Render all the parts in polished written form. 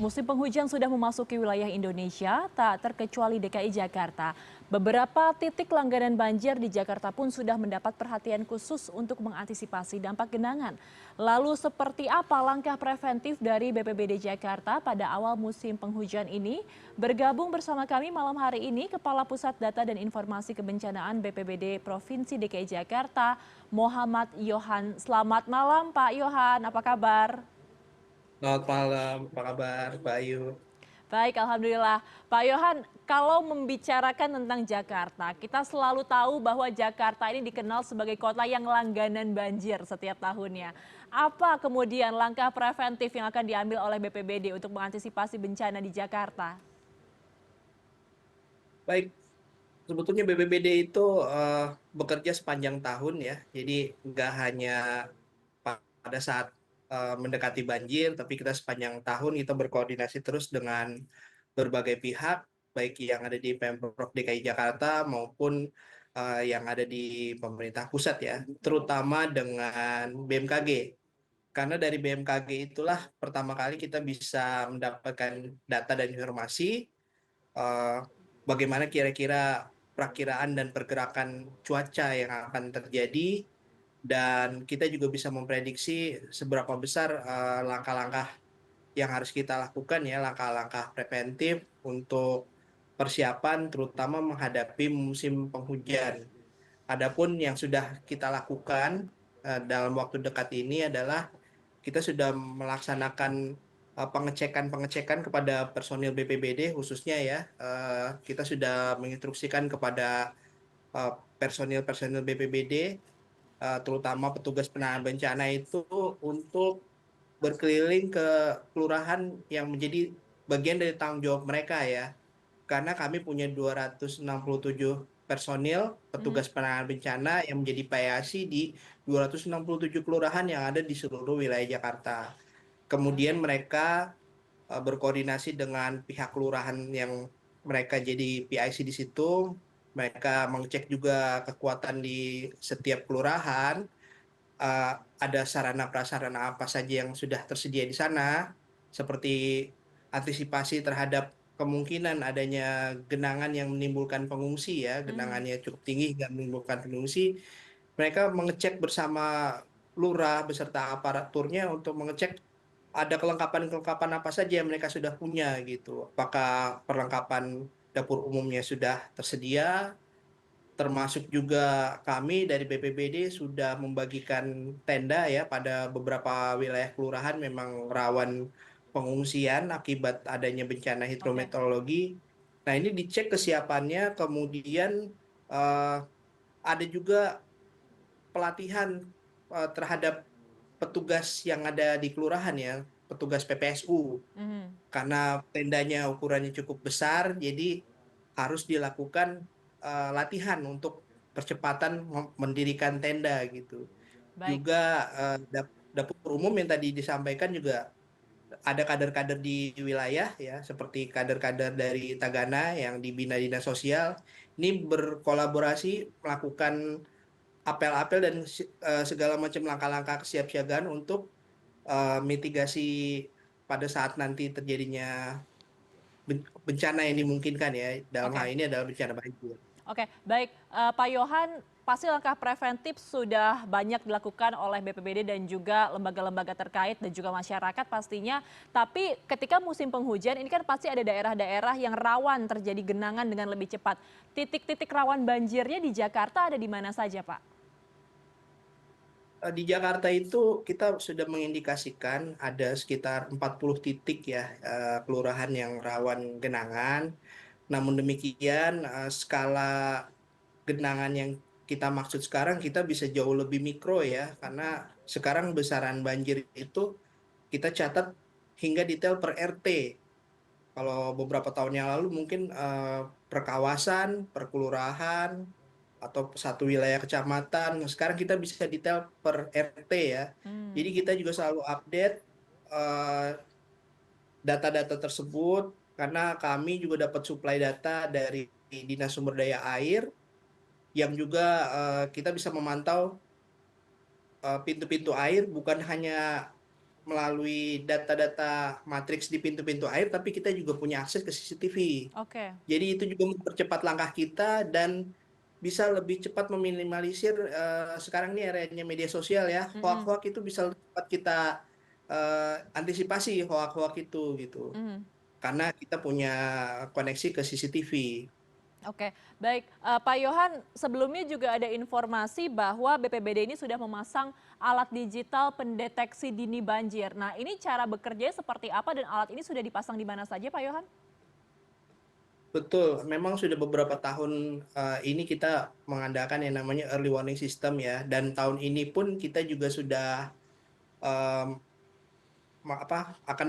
Musim penghujan sudah memasuki wilayah Indonesia, tak terkecuali DKI Jakarta. Beberapa titik langganan banjir di Jakarta pun sudah mendapat perhatian khusus untuk mengantisipasi dampak genangan. Lalu seperti apa langkah preventif dari BPBD Jakarta pada awal musim penghujan ini? Bergabung bersama kami malam hari ini Kepala Pusat Data dan Informasi Kebencanaan BPBD Provinsi DKI Jakarta, Muhammad Yohan. Selamat malam Pak Yohan, apa kabar? Selamat malam, apa kabar, Pak Ayu? Baik, alhamdulillah. Pak Yohan, kalau membicarakan tentang Jakarta, kita selalu tahu bahwa Jakarta ini dikenal sebagai kota yang langganan banjir setiap tahunnya. Apa kemudian langkah preventif yang akan diambil oleh BPBD untuk mengantisipasi bencana di Jakarta? Baik, sebetulnya BPBD itu bekerja sepanjang tahun ya, jadi nggak hanya pada saat mendekati banjir, tapi kita sepanjang tahun kita berkoordinasi terus dengan berbagai pihak, baik yang ada di Pemprov DKI Jakarta maupun yang ada di pemerintah pusat ya, terutama dengan BMKG. Karena dari BMKG itulah pertama kali kita bisa mendapatkan data dan informasi eh, bagaimana kira-kira perakiraan dan pergerakan cuaca yang akan terjadi, dan kita juga bisa memprediksi seberapa besar langkah-langkah yang harus kita lakukan ya, langkah-langkah preventif untuk persiapan terutama menghadapi musim penghujan. Adapun yang sudah kita lakukan dalam waktu dekat ini adalah kita sudah melaksanakan pengecekan-pengecekan kepada personil BPBD khususnya ya. Kita sudah menginstruksikan kepada eh, personil-personil BPBD, terutama petugas penanganan bencana itu untuk berkeliling ke kelurahan yang menjadi bagian dari tanggung jawab mereka ya. Karena kami punya 267 personil Mhm. petugas penanganan bencana yang menjadi PASI di 267 kelurahan yang ada di seluruh wilayah Jakarta. Kemudian Oke. mereka berkoordinasi dengan pihak kelurahan yang mereka jadi PIC di situ. Mereka mengecek juga kekuatan di setiap kelurahan, eh, ada sarana prasarana apa saja yang sudah tersedia di sana, seperti antisipasi terhadap kemungkinan adanya genangan yang menimbulkan pengungsi ya, Mhm. genangannya cukup tinggi hingga menimbulkan pengungsi. Mereka mengecek bersama lurah beserta aparaturnya untuk mengecek ada kelengkapan-kelengkapan apa saja yang mereka sudah punya gitu. Apakah perlengkapan dapur umumnya sudah tersedia, termasuk juga kami dari BPBD sudah membagikan tenda ya pada beberapa wilayah kelurahan memang rawan pengungsian akibat adanya bencana Oke. hidrometeorologi. Nah, ini dicek kesiapannya, kemudian eh, ada juga pelatihan terhadap petugas yang ada di kelurahan ya, petugas PPSU. Mhm. Karena tendanya ukurannya cukup besar, jadi harus dilakukan latihan untuk percepatan mendirikan tenda gitu. Baik. Juga dapur umum yang tadi disampaikan juga ada kader-kader di wilayah ya, seperti kader-kader dari Tagana yang dibina Dinas Sosial. Ini berkolaborasi melakukan apel-apel dan segala macam langkah-langkah kesiapsiagaan untuk mitigasi pada saat nanti terjadinya bencana yang dimungkinkan ya. Dalam hal Oke. ini adalah bencana banjir. Oke, baik. Pak Yohan, pasti langkah preventif sudah banyak dilakukan oleh BPBD dan juga lembaga-lembaga terkait dan juga masyarakat pastinya. Tapi ketika musim penghujan ini kan pasti ada daerah-daerah yang rawan terjadi genangan dengan lebih cepat. Titik-titik rawan banjirnya di Jakarta ada di mana saja, Pak? Di Jakarta itu kita sudah mengindikasikan ada sekitar 40 titik ya, kelurahan yang rawan genangan. Namun demikian, skala genangan yang kita maksud sekarang kita bisa jauh lebih mikro ya, karena sekarang besaran banjir itu kita catat hingga detail per RT. Kalau beberapa tahun yang lalu mungkin per kawasan, per kelurahan, atau satu wilayah kecamatan. Nah, sekarang kita bisa detail per RT ya. Jadi Hmm. kita juga selalu update eh, data-data tersebut karena kami juga dapat suplai data dari Dinas Sumber Daya Air yang juga kita bisa memantau pintu-pintu air bukan hanya melalui data-data matriks di pintu-pintu air, tapi kita juga punya akses ke CCTV. Oke. Jadi itu juga mempercepat langkah kita dan bisa lebih cepat meminimalisir sekarang ini eranya media sosial ya. Mhm, Hoak-hoak itu bisa lebih cepat kita antisipasi hoak-hoak itu gitu. mhm. Karena kita punya koneksi ke CCTV. Oke, baik. Pak Yohan, sebelumnya juga ada informasi bahwa BPBD ini sudah memasang alat digital pendeteksi dini banjir. Nah, ini cara bekerjanya seperti apa dan alat ini sudah dipasang di mana saja, Pak Yohan? Betul, memang sudah beberapa tahun ini kita mengandalkan yang namanya early warning system ya. Dan tahun ini pun kita juga sudah em, akan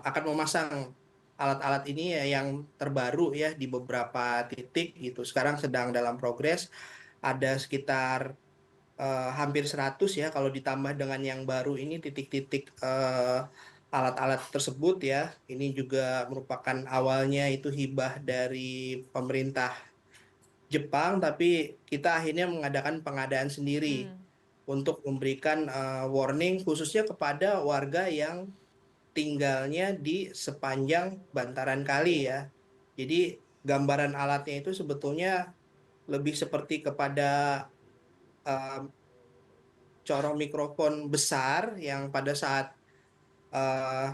akan memasang alat-alat ini ya yang terbaru ya di beberapa titik gitu. Sekarang sedang dalam progres, ada sekitar hampir 100 ya kalau ditambah dengan yang baru ini titik-titik alat-alat tersebut ya. Ini juga merupakan awalnya itu hibah dari pemerintah Jepang, tapi kita akhirnya mengadakan pengadaan sendiri Hmm, untuk memberikan warning khususnya kepada warga yang tinggalnya di sepanjang bantaran kali ya. Jadi gambaran alatnya itu sebetulnya lebih seperti kepada eh, corong mikrofon besar yang pada saat eh,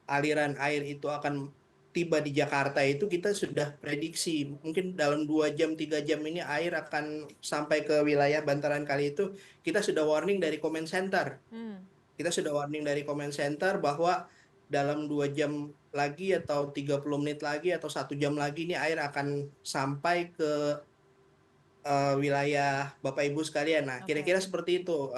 aliran air itu akan tiba di Jakarta itu kita sudah prediksi mungkin dalam 2 jam 3 jam ini air akan sampai ke wilayah bantaran kali itu, kita sudah warning dari comment center. hmm. Kita sudah warning dari comment center bahwa dalam 2 jam lagi atau 30 menit lagi atau 1 jam lagi ini air akan sampai ke wilayah Bapak Ibu sekalian. Nah, Oke. kira-kira seperti itu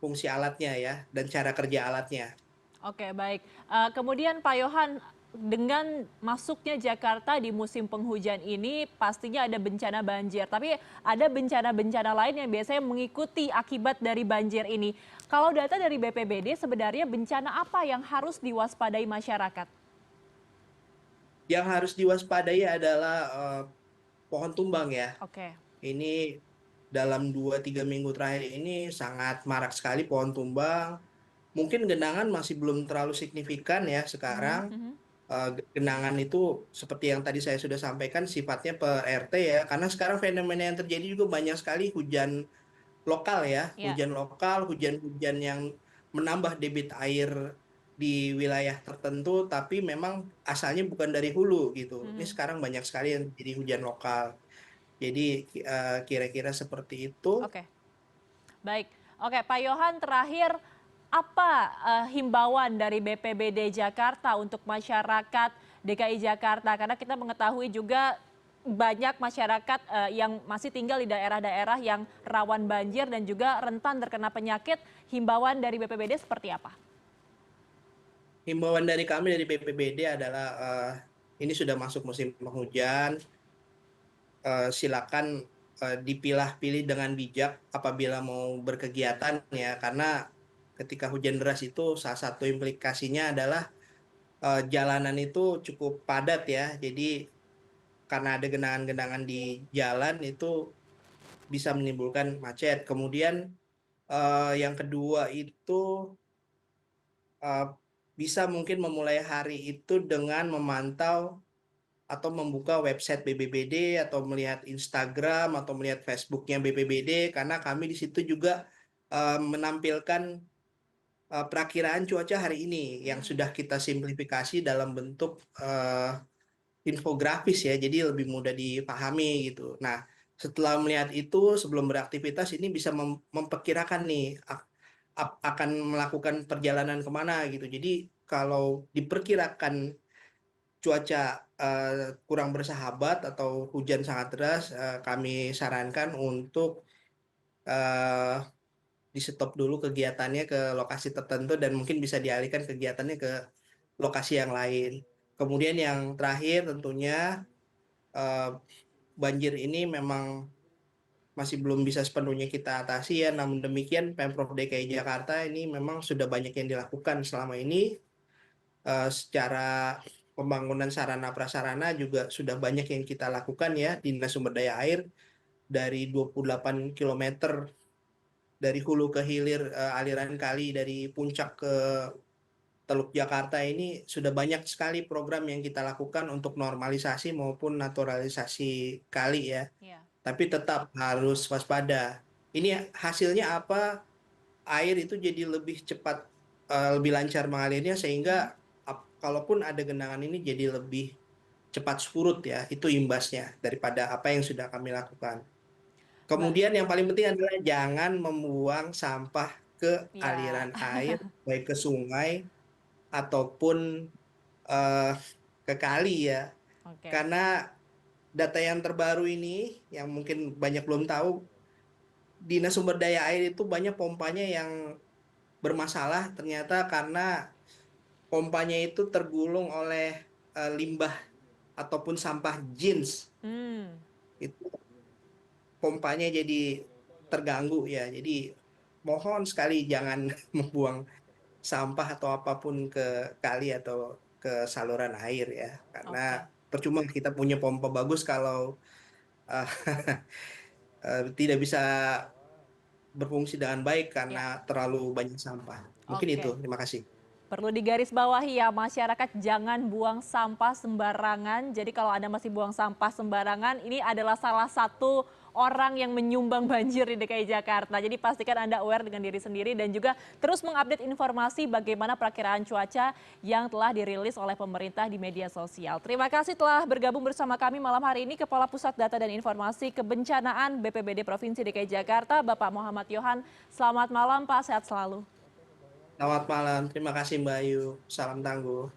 fungsi alatnya ya dan cara kerja alatnya. Oke, baik. Kemudian Pak Yohan, dengan masuknya Jakarta di musim penghujan ini pastinya ada bencana banjir, tapi ada bencana-bencana lain yang biasanya mengikuti akibat dari banjir ini. Kalau data dari BPBD, sebenarnya bencana apa yang harus diwaspadai masyarakat? Yang harus diwaspadai adalah pohon tumbang ya. Oke. Ini dalam 2-3 minggu terakhir ini sangat marak sekali pohon tumbang. Mungkin genangan masih belum terlalu signifikan ya Mhm, sekarang. mhm. Genangan itu seperti yang tadi saya sudah sampaikan sifatnya per RT ya. Karena sekarang fenomena yang terjadi juga banyak sekali hujan lokal ya. Ya. Hujan lokal, hujan-hujan yang menambah debit air di wilayah tertentu, tapi memang asalnya bukan dari hulu gitu. Ini Mhm. sekarang banyak sekali yang jadi hujan lokal. Jadi kira-kira seperti itu. Oke. Baik, oke Pak Yohan, terakhir apa himbauan dari BPBD Jakarta untuk masyarakat DKI Jakarta? Karena kita mengetahui juga banyak masyarakat yang masih tinggal di daerah-daerah yang rawan banjir dan juga rentan terkena penyakit. Himbauan dari BPBD seperti apa? Himbauan dari kami dari BPBD adalah ini sudah masuk musim penghujan, silakan dipilah-pilih dengan bijak apabila mau berkegiatan ya, karena ketika hujan deras itu salah satu implikasinya adalah jalanan itu cukup padat ya. Jadi karena ada genangan-genangan di jalan itu bisa menimbulkan macet. Kemudian yang kedua itu eh, bisa mungkin memulai hari itu dengan memantau atau membuka website BPBD atau melihat Instagram atau melihat Facebooknya BPBD, karena kami di situ juga menampilkan perakiraan cuaca hari ini yang Hmm, sudah kita simplifikasi dalam bentuk infografis ya, jadi lebih mudah dipahami gitu. Nah, setelah melihat itu sebelum beraktivitas ini bisa memperkirakan nih akan melakukan perjalanan kemana gitu. Jadi kalau diperkirakan cuaca kurang bersahabat atau hujan sangat deras, kami sarankan untuk eh, di stop dulu kegiatannya ke lokasi tertentu dan mungkin bisa dialihkan kegiatannya ke lokasi yang lain. Kemudian yang terakhir tentunya eh, banjir ini memang masih belum bisa sepenuhnya kita atasi ya. Namun demikian Pemprov DKI Jakarta ini memang sudah banyak yang dilakukan selama ini. Secara pembangunan sarana prasarana juga sudah banyak yang kita lakukan ya. Dinas Sumber Daya Air dari 28 kilometer dari hulu ke hilir aliran kali dari puncak ke Teluk Jakarta ini sudah banyak sekali program yang kita lakukan untuk normalisasi maupun naturalisasi kali ya. Iya. Tapi tetap harus waspada. Ini hasilnya apa? Air itu jadi lebih cepat, lebih lancar mengalirnya Mhm. sehingga kalaupun ada genangan ini jadi lebih cepat surut ya. Itu imbasnya daripada apa yang sudah kami lakukan. Mbak, Kemudian yang paling penting adalah jangan membuang sampah ke ya, aliran air, baik ke sungai ataupun eh, ke kali ya. oke. Karena data yang terbaru ini, yang mungkin banyak belum tahu, Dinas Sumber Daya Air itu banyak pompanya yang bermasalah ternyata karena pompanya itu tergulung oleh limbah ataupun sampah jeans. Hmm, Itu pompanya jadi terganggu ya. Jadi mohon sekali jangan membuang sampah atau apapun ke kali atau ke saluran air ya. Karena oke. percuma kita punya pompa bagus kalau eh, tidak bisa berfungsi dengan baik karena Ya, terlalu banyak sampah. Mungkin itu. oke. Terima kasih. Perlu digarisbawahi ya, masyarakat jangan buang sampah sembarangan. Jadi kalau Anda masih buang sampah sembarangan, ini adalah salah satu orang yang menyumbang banjir di DKI Jakarta. Jadi pastikan Anda aware dengan diri sendiri dan juga terus mengupdate informasi bagaimana perakiraan cuaca yang telah dirilis oleh pemerintah di media sosial. Terima kasih telah bergabung bersama kami malam hari ini Kepala Pusat Data dan Informasi Kebencanaan BPBD Provinsi DKI Jakarta, Bapak Muhammad Yohan. Selamat malam Pak, sehat selalu. Selamat malam. Terima kasih Mbak Ayu. Salam tangguh.